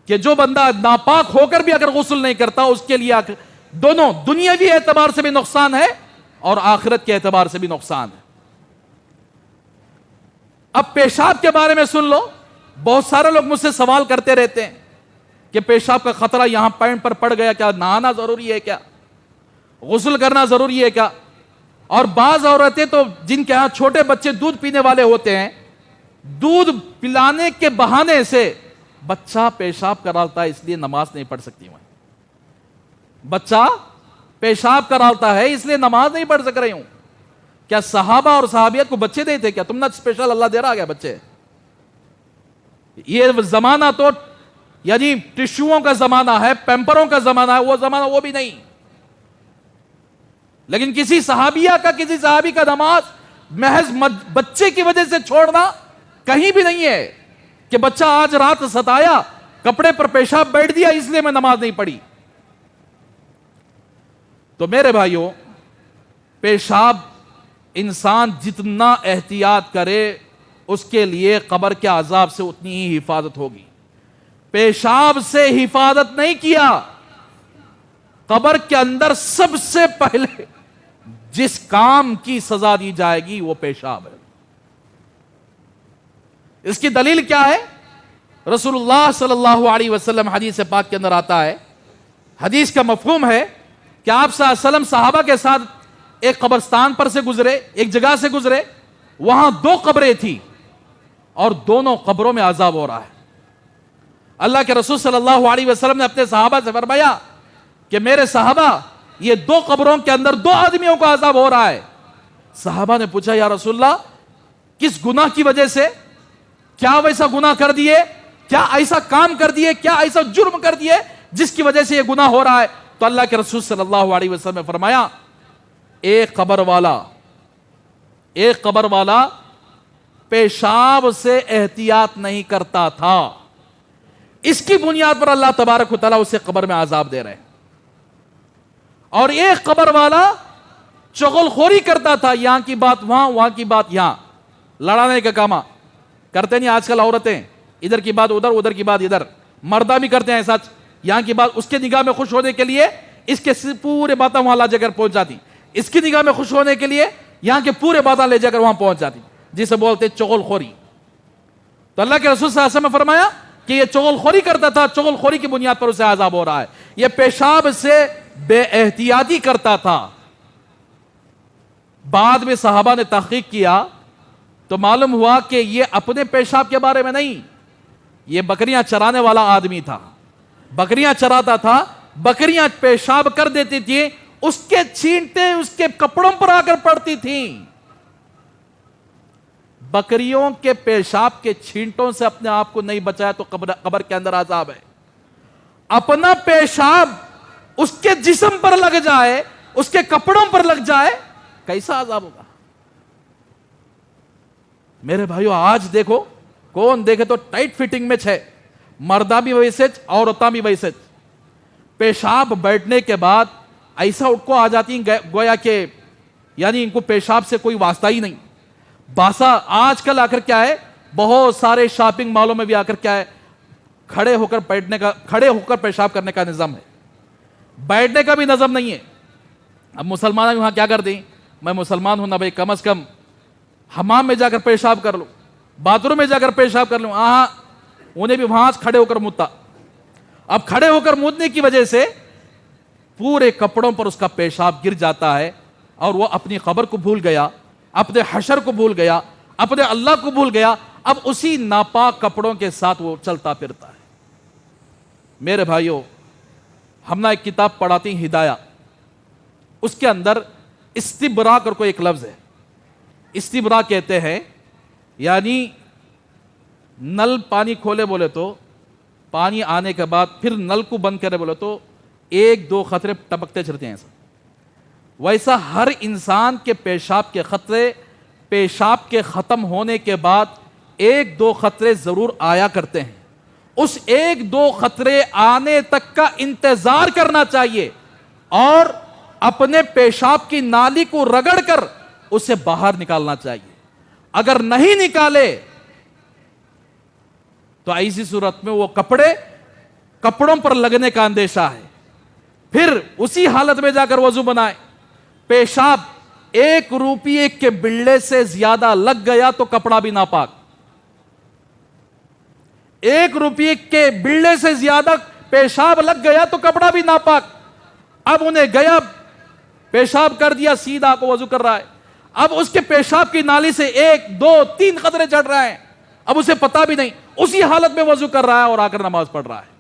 کہ جو بندہ ناپاک ہو کر بھی اگر غسل نہیں کرتا, اس کے لیے دونوں دنیاوی اعتبار سے بھی نقصان ہے اور آخرت کے اعتبار سے بھی نقصان ہے. اب پیشاب کے بارے میں سن لو. بہت سارے لوگ مجھ سے سوال کرتے رہتے ہیں کہ پیشاب کا خطرہ یہاں پینٹ پر پڑ گیا, کیا نہانا ضروری ہے, کیا غسل کرنا ضروری ہے کیا. اور بعض عورتیں تو جن کے ہاں چھوٹے بچے دودھ پینے والے ہوتے ہیں, دودھ پلانے کے بہانے سے بچہ پیشاب کراتا ہے, اس لیے نماز نہیں پڑھ سکتی. میں بچہ پیشاب کراتا ہے اس لیے نماز نہیں پڑھ سک رہی ہوں. کیا صحابہ اور صحابیت کو بچے دیتے, کیا تم نہ اسپیشل اللہ دے رہا گیا بچے. یہ زمانہ تو یعنی ٹشوؤں کا زمانہ ہے, پیمپروں کا زمانہ ہے, وہ زمانہ وہ بھی نہیں. لیکن کسی صحابیہ کا, کسی صحابی کا نماز محض بچے کی وجہ سے چھوڑنا کہیں بھی نہیں ہے کہ بچہ آج رات ستایا, کپڑے پر پیشاب بیٹھ دیا, اس لیے میں نماز نہیں پڑھی. تو میرے بھائیوں, پیشاب انسان جتنا احتیاط کرے اس کے لیے قبر کے عذاب سے اتنی ہی حفاظت ہوگی. پیشاب سے حفاظت نہیں کیا, قبر کے اندر سب سے پہلے جس کام کی سزا دی جائے گی وہ پیشاب ہے. اس کی دلیل کیا ہے؟ رسول اللہ صلی اللہ علیہ وسلم حدیث پاک کے اندر آتا ہے، حدیث کا مفہوم ہے کہ آپ صلی اللہ علیہ وسلم صحابہ کے ساتھ ایک قبرستان پر سے گزرے، ایک جگہ سے گزرے، وہاں 2 قبریں تھی اور دونوں قبروں میں عذاب ہو رہا ہے۔ اللہ کے رسول صلی اللہ علیہ وسلم نے اپنے صحابہ سے فرمایا کہ میرے صحابہ، یہ 2 قبروں کے اندر 2 آدمیوں کو عذاب ہو رہا ہے۔ صحابہ نے پوچھا یا رسول اللہ کس گناہ کی وجہ سے؟ کیا ویسا گناہ کر دیے؟ کیا ایسا کام کر دیے؟ کیا ایسا جرم کر دیے جس کی وجہ سے یہ گناہ ہو رہا ہے؟ تو اللہ کے رسول صلی اللہ علیہ وسلم نے فرمایا ایک قبر والا پیشاب سے احتیاط نہیں کرتا تھا، اس کی بنیاد پر اللہ تبارک و تعالیٰ اسے قبر میں عذاب دے رہے ہیں۔ اور ایک قبر والا چغل خوری کرتا تھا، یہاں کی بات وہاں، وہاں کی بات یہاں، لڑانے کا کام کرتے نہیں آج کل عورتیں، ادھر کی بات ادھر، ادھر کی بات ادھر، مردہ بھی کرتے ہیں ایسا، یہاں کی بات اس کے نگاہ میں خوش ہونے کے لیے اس کے پورے باتیں وہاں لا جا کر پہنچ جاتی، اس کی نگاہ میں خوش ہونے کے لیے یہاں کے پورے باتیں لے جا کر وہاں پہنچ جاتی، جسے بولتے چغل خوری۔ تو اللہ کے رسول صلی اللہ علیہ وسلم نے فرمایا کہ یہ چغل خوری کرتا تھا، چغل خوری کی بنیاد پر اسے عذاب ہو رہا ہے، یہ پیشاب سے بے احتیاطی کرتا تھا۔ بعد میں صحابہ نے تحقیق کیا تو معلوم ہوا کہ یہ اپنے پیشاب کے بارے میں نہیں، یہ بکریاں چرانے والا آدمی تھا، بکریاں چراتا تھا، بکریاں پیشاب کر دیتی تھی، اس کے چھینٹیں اس کے کپڑوں پر آ کر پڑتی تھیں۔ بکریوں کے پیشاب کے چھینٹوں سے اپنے آپ کو نہیں بچایا تو قبر کے اندر عذاب ہے۔ اپنا پیشاب اس کے جسم پر لگ جائے، اس کے کپڑوں پر لگ جائے، کیسا عذاب ہوگا؟ میرے بھائیو آج دیکھو، کون دیکھے تو ٹائٹ فٹنگ میں ہے، مردہ بھی ویسے عورتاں بھی ویسے، پیشاب بیٹھنے کے بعد ایسا اٹھ کو آ جاتی ہیں گویا کہ یعنی ان کو پیشاب سے کوئی واسطہ ہی نہیں۔ باسا آج کل آ کر کیا ہے، بہت سارے شاپنگ مالوں میں بھی آ کر کیا ہے، کھڑے ہو کر بیٹھنے کا، کھڑے ہو کر پیشاب کرنے کا نظام ہے، بیٹھنے کا بھی نظم نہیں ہے۔ اب مسلمان وہاں کیا کر دیں، میں مسلمان ہوں نا بھائی، کم از کم حمام میں جا کر پیشاب کر لوں، باتھ روم میں جا کر پیشاب کر لوں، انہیں بھی وہاں کھڑے ہو کر مدتا۔ اب کھڑے ہو کر مودنے کی وجہ سے پورے کپڑوں پر اس کا پیشاب گر جاتا ہے، اور وہ اپنی قبر کو بھول گیا، اپنے حشر کو بھول گیا، اپنے اللہ کو بھول گیا، اب اسی ناپاک کپڑوں کے ساتھ وہ چلتا پھرتا ہے۔ میرے بھائیوں، ہم نے ایک کتاب پڑھاتی ہیں ہدایہ، اس کے اندر استبرا کر کوئی ایک لفظ ہے، استبرا کہتے ہیں یعنی نل پانی کھولے بولے تو پانی آنے کے بعد پھر نل کو بند کرے بولے تو 1-2 قطرے ٹپکتے چلتے ہیں، ایسا ویسا ہر انسان کے پیشاب کے قطرے پیشاب کے ختم ہونے کے بعد 1-2 قطرے ضرور آیا کرتے ہیں، اس 1-2 قطرے آنے تک کا انتظار کرنا چاہیے اور اپنے پیشاب کی نالی کو رگڑ کر اسے باہر نکالنا چاہیے۔ اگر نہیں نکالے تو ایسی صورت میں وہ کپڑوں پر لگنے کا اندیشہ ہے، پھر اسی حالت میں جا کر وضو بنائے۔ پیشاب 1 روپیے کے بلے سے زیادہ لگ گیا تو کپڑا بھی ناپاک، 1 روپیے کے بلے سے زیادہ پیشاب لگ گیا تو کپڑا بھی ناپاک۔ اب انہیں گیا پیشاب کر دیا، سیدھا کو وضو کر رہا ہے، اب اس کے پیشاب کی نالی سے 1-2-3 قطرے چڑھ رہے ہیں، اب اسے پتا بھی نہیں، اسی حالت میں وضو کر رہا ہے اور آ کر نماز پڑھ رہا ہے،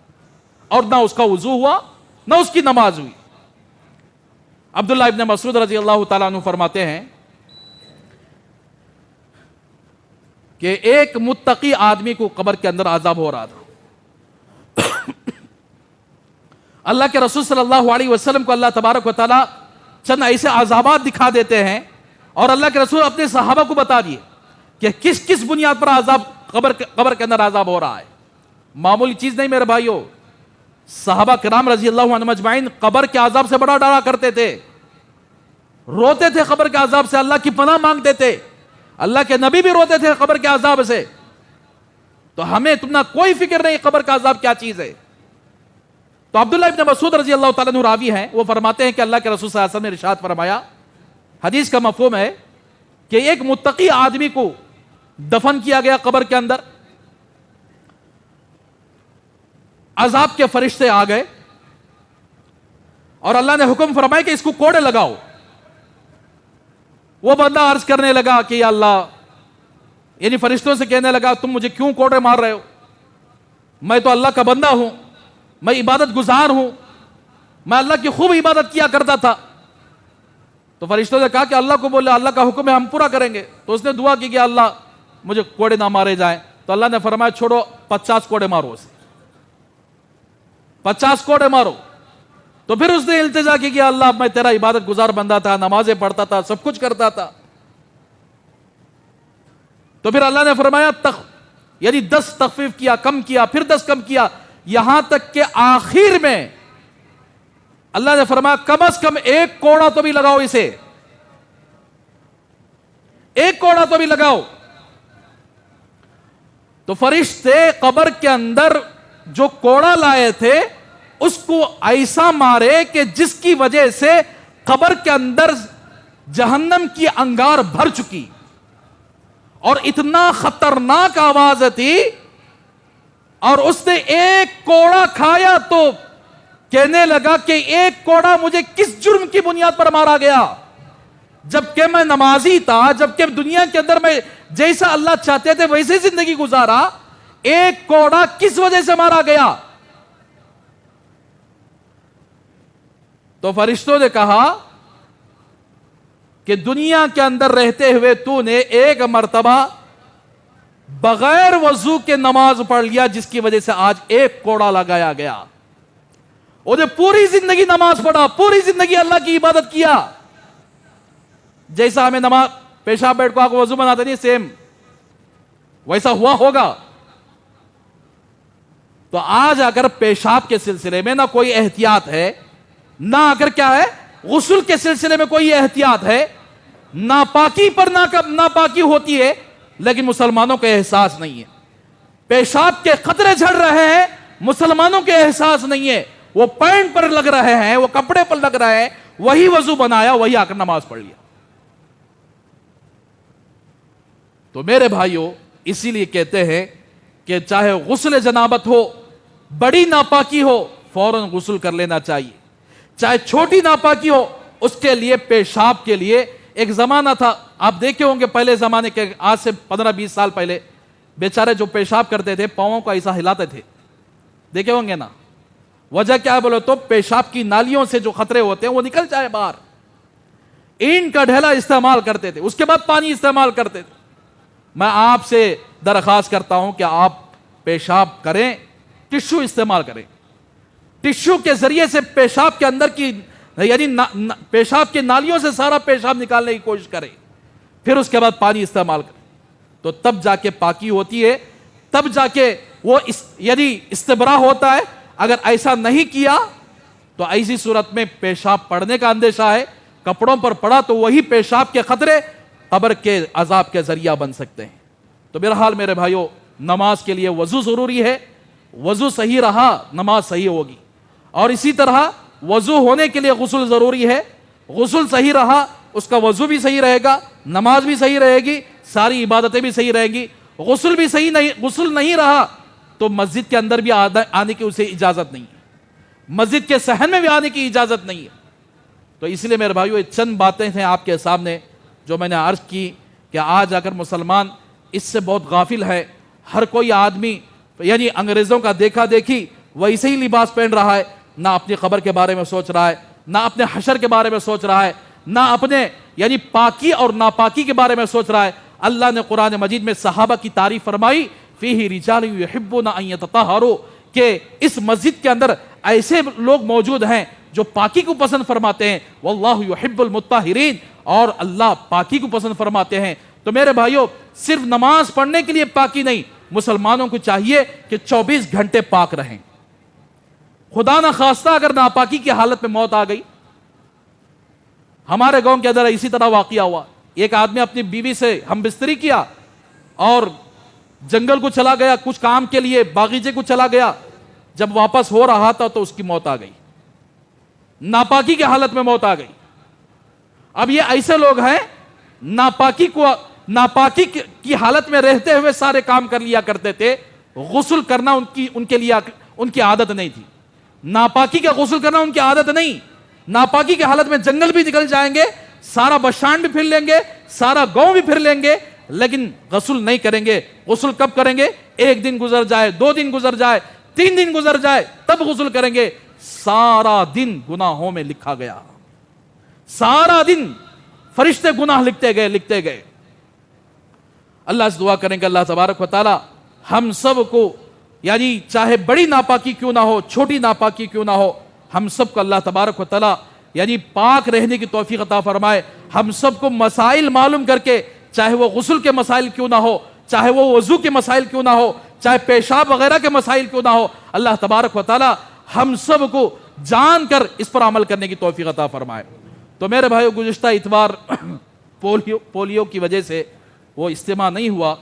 اور نہ اس کا وضو ہوا نہ اس کی نماز ہوئی۔ عبداللہ ابن مسعود رضی اللہ تعالیٰ عنہ فرماتے ہیں کہ ایک متقی آدمی کو قبر کے اندر عذاب ہو رہا تھا۔ اللہ کے رسول صلی اللہ علیہ وسلم کو اللہ تبارک و تعالیٰ چند ایسے عذابات دکھا دیتے ہیں، اور اللہ کے رسول اپنے صحابہ کو بتا دیے کہ کس کس بنیاد پر عذاب قبر کے اندر عذاب ہو رہا ہے۔ معمولی چیز نہیں میرے بھائیوں، صحابہ کرام رضی اللہ عنہم اجمعین قبر کے عذاب سے بڑا ڈرا کرتے تھے، روتے تھے قبر کے عذاب سے، اللہ کی پناہ مانگتے تھے، اللہ کے نبی بھی روتے تھے قبر کے عذاب سے۔ تو ہمیں تمہیں کوئی فکر نہیں قبر کا عذاب کیا چیز ہے۔ تو عبداللہ ابن مسعود رضی اللہ تعالیٰ عنہ راوی ہیں، وہ فرماتے ہیں کہ اللہ کے رسول صلی اللہ علیہ وسلم نے ارشاد فرمایا، حدیث کا مفہوم ہے کہ ایک متقی آدمی کو دفن کیا گیا قبر کے اندر، عذاب کے فرشتے آ گئے اور اللہ نے حکم فرمایا کہ اس کو کوڑے لگاؤ. وہ بندہ عرض کرنے لگا کہ یا اللہ، یعنی فرشتوں سے کہنے لگا تم مجھے کیوں کوڑے مار رہے ہو؟ میں تو اللہ کا بندہ ہوں، میں عبادت گزار ہوں، میں اللہ کی خوب عبادت کیا کرتا تھا. تو فرشتوں نے کہا کہ اللہ کو بولے، اللہ کا حکم ہے ہم پورا کریں گے. تو اس نے دعا کی کہ اللہ مجھے کوڑے نہ مارے جائیں. تو اللہ نے فرمایا چھوڑو، 50 کوڑے مارو اسے، 50 کوڑے مارو. تو پھر اس نے التجا کی کہ اللہ میں تیرا عبادت گزار بندہ تھا، نمازیں پڑھتا تھا، سب کچھ کرتا تھا. تو پھر اللہ نے فرمایا یعنی 10 تخفیف کیا، کم کیا، پھر 10 کم کیا، یہاں تک کہ آخر میں اللہ نے فرمایا کم از کم 1 کوڑا تو بھی لگاؤ اسے، 1 کوڑا تو بھی لگاؤ. تو فرشتے قبر کے اندر جو کوڑا لائے تھے اس کو ایسا مارے کہ جس کی وجہ سے قبر کے اندر جہنم کی انگار بھر چکی، اور اتنا خطرناک آواز تھی. اور اس نے 1 کوڑا کھایا تو کہنے لگا کہ 1 کوڑا مجھے کس جرم کی بنیاد پر مارا گیا، جبکہ میں نمازی تھا، جبکہ دنیا کے اندر میں جیسا اللہ چاہتے تھے ویسے زندگی گزارا، 1 کوڑا کس وجہ سے مارا گیا؟ تو فرشتوں نے کہا کہ دنیا کے اندر رہتے ہوئے تو نے 1 مرتبہ بغیر وضو کے نماز پڑھ لیا، جس کی وجہ سے آج 1 کوڑا لگایا گیا. وہ نے پوری زندگی نماز پڑھا، پوری زندگی اللہ کی عبادت کیا، جیسا ہمیں نماز پیشاب بیٹھ کو آپ وضو بناتے نہیں سیم ویسا ہوا ہوگا. تو آج اگر پیشاب کے سلسلے میں نہ کوئی احتیاط ہے، نہ اگر کیا ہے غسل کے سلسلے میں کوئی احتیاط ہے، ناپاکی پر ناپاکی ہوتی ہے، لیکن مسلمانوں کو احساس نہیں ہے. پیشاب کے قطرے جھڑ رہے ہیں، مسلمانوں کے احساس نہیں ہے. وہ پینٹ پر لگ رہے ہیں، وہ کپڑے پر لگ رہے ہیں، وہی وضو بنایا، وہی آ کر نماز پڑھ لیا. تو میرے بھائیوں، اسی لیے کہتے ہیں کہ چاہے غسل جنابت ہو، بڑی ناپاکی ہو، فوراً غسل کر لینا چاہیے. چاہے چھوٹی ناپاکی ہو، اس کے لیے پیشاب کے لیے ایک زمانہ تھا. آپ دیکھے ہوں گے پہلے زمانے کے، آج سے 15-20 سال پہلے بیچارے جو پیشاب کرتے تھے پاؤں کو ایسا ہلاتے تھے، دیکھے ہوں گے نا. وجہ کیا ہے بولے تو پیشاب کی نالیوں سے جو خطرے ہوتے ہیں وہ نکل جائے باہر. اینٹ کا ڈھیلا استعمال کرتے تھے، اس کے بعد پانی استعمال کرتے تھے. میں آپ سے درخواست کرتا ہوں کہ آپ پیشاب کریں، ٹشو استعمال کریں. ٹشو کے ذریعے سے پیشاب کے اندر کی یعنی پیشاب کی نالیوں سے سارا پیشاب نکالنے کی کوشش کریں، پھر اس کے بعد پانی استعمال کریں. تو تب جا کے پاکی ہوتی ہے، تب جا کے وہ یعنی استبراء ہوتا ہے. اگر ایسا نہیں کیا تو ایسی صورت میں پیشاب پڑنے کا اندیشہ ہے، کپڑوں پر پڑا تو وہی پیشاب کے خطرے قبر کے عذاب کے ذریعہ بن سکتے ہیں. تو بہرحال میرے بھائیوں، نماز کے لیے وضو ضروری ہے. وضو صحیح رہا نماز صحیح ہوگی، اور اسی طرح وضو ہونے کے لیے غسل ضروری ہے. غسل صحیح رہا اس کا وضو بھی صحیح رہے گا، نماز بھی صحیح رہے گی، ساری عبادتیں بھی صحیح رہیں گی. غسل نہیں رہا تو مسجد کے اندر بھی آنے کی اسے اجازت نہیں ہے، مسجد کے صحن میں بھی آنے کی اجازت نہیں ہے. تو اس لیے میرے بھائیو، یہ چند باتیں ہیں آپ کے سامنے جو میں نے عرض کی کہ آج اگر مسلمان اس سے بہت غافل ہے. ہر کوئی آدمی یعنی انگریزوں کا دیکھا دیکھی ویسے ہی لباس پہن رہا ہے، نہ اپنی قبر کے بارے میں سوچ رہا ہے، نہ اپنے حشر کے بارے میں سوچ رہا ہے، نہ اپنے یعنی پاکی اور ناپاکی کے بارے میں سوچ رہا ہے. اللہ نے قرآن مجید میں صحابہ کی تعریف فرمائی، فیہ رجال یحبون ان یتطہروا، کہ اس مسجد کے اندر ایسے لوگ موجود ہیں جو پاکی کو پسند فرماتے ہیں. واللہ یحب المطہرین، اور اللہ پاکی کو پسند فرماتے ہیں. تو میرے بھائیوں، صرف نماز پڑھنے کے لیے پاکی نہیں، مسلمانوں کو چاہیے کہ 24 گھنٹے پاک رہیں. خدا نہ خواستہ اگر ناپاکی کی حالت میں موت آ گئی، ہمارے گاؤں کے اندر اسی طرح واقعہ ہوا. ایک آدمی اپنی بیوی سے ہم بستری کیا اور جنگل کو چلا گیا کچھ کام کے لیے، باغیچے کو چلا گیا. جب واپس ہو رہا تھا تو اس کی موت آ گئی، ناپاکی کی حالت میں موت آ گئی. اب یہ ایسے لوگ ہیں ناپاکی کی حالت میں رہتے ہوئے سارے کام کر لیا کرتے تھے. غسل کرنا ان کے لیے ان کی عادت نہیں تھی. ناپاکی کا غسل کرنا ان کی عادت نہیں. ناپاکی کی حالت میں جنگل بھی نکل جائیں گے, سارا بشان بھی پھر لیں گے, سارا گاؤں بھی پھر لیں گے, لیکن غسل نہیں کریں گے. غسل کب کریں گے؟ 1 دن گزر جائے, 2 دن گزر جائے, 3 دن گزر جائے, تب غسل کریں گے. سارا دن گناہوں میں لکھا گیا, سارا دن فرشتے گناہ لکھتے گئے. اللہ سے دعا کریں کہ اللہ تبارک و تعالی ہم سب کو, یعنی چاہے بڑی ناپاکی کیوں نہ ہو, چھوٹی ناپاکی کیوں نہ ہو, ہم سب کو اللہ تبارک و تعالی یعنی پاک رہنے کی توفیق عطا فرمائے. ہم سب کو مسائل معلوم کر کے, چاہے وہ غسل کے مسائل کیوں نہ ہو, چاہے وہ وضو کے مسائل کیوں نہ ہو, چاہے پیشاب وغیرہ کے مسائل کیوں نہ ہو, اللہ تبارک و تعالی ہم سب کو جان کر اس پر عمل کرنے کی توفیق عطا فرمائے. تو میرے بھائیو, گزشتہ اتوار پولیو کی وجہ سے وہ اجتماع نہیں ہوا,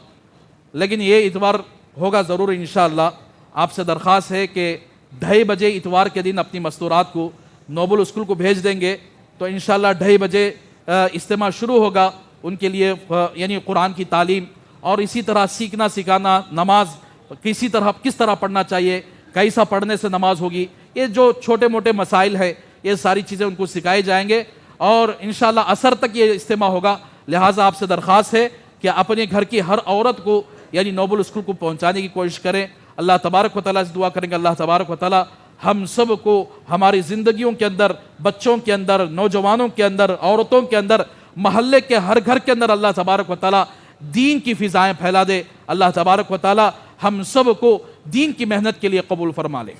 لیکن یہ اتوار ہوگا ضرور انشاءاللہ. آپ سے درخواست ہے کہ 2:30 بجے اتوار کے دن اپنی مستورات کو نوبل اسکول کو بھیج دیں گے, تو انشاءاللہ 2:30 بجے اجتماع شروع ہوگا. ان کے لیے یعنی قرآن کی تعلیم اور اسی طرح سیکھنا سکھانا, نماز کس طرح پڑھنا چاہیے, کیسا پڑھنے سے نماز ہوگی, یہ جو چھوٹے موٹے مسائل ہیں یہ ساری چیزیں ان کو سکھائے جائیں گے, اور انشاءاللہ عصر تک یہ اجتماع ہوگا. لہٰذا آپ سے درخواست ہے کہ اپنے گھر کی ہر عورت کو یعنی نوبل اسکول کو پہنچانے کی کوشش کریں. اللہ تبارک و تعالیٰ سے دعا کریں کہ اللہ تبارک و تعالیٰ ہم سب کو ہماری زندگیوں کے اندر, بچوں کے اندر, نوجوانوں کے اندر, عورتوں کے اندر, محلے کے ہر گھر کے اندر اللہ تبارک و تعالیٰ دین کی فضائیں پھیلا دے. اللہ تبارک و تعالیٰ ہم سب کو دین کی محنت کے لیے قبول فرما لے.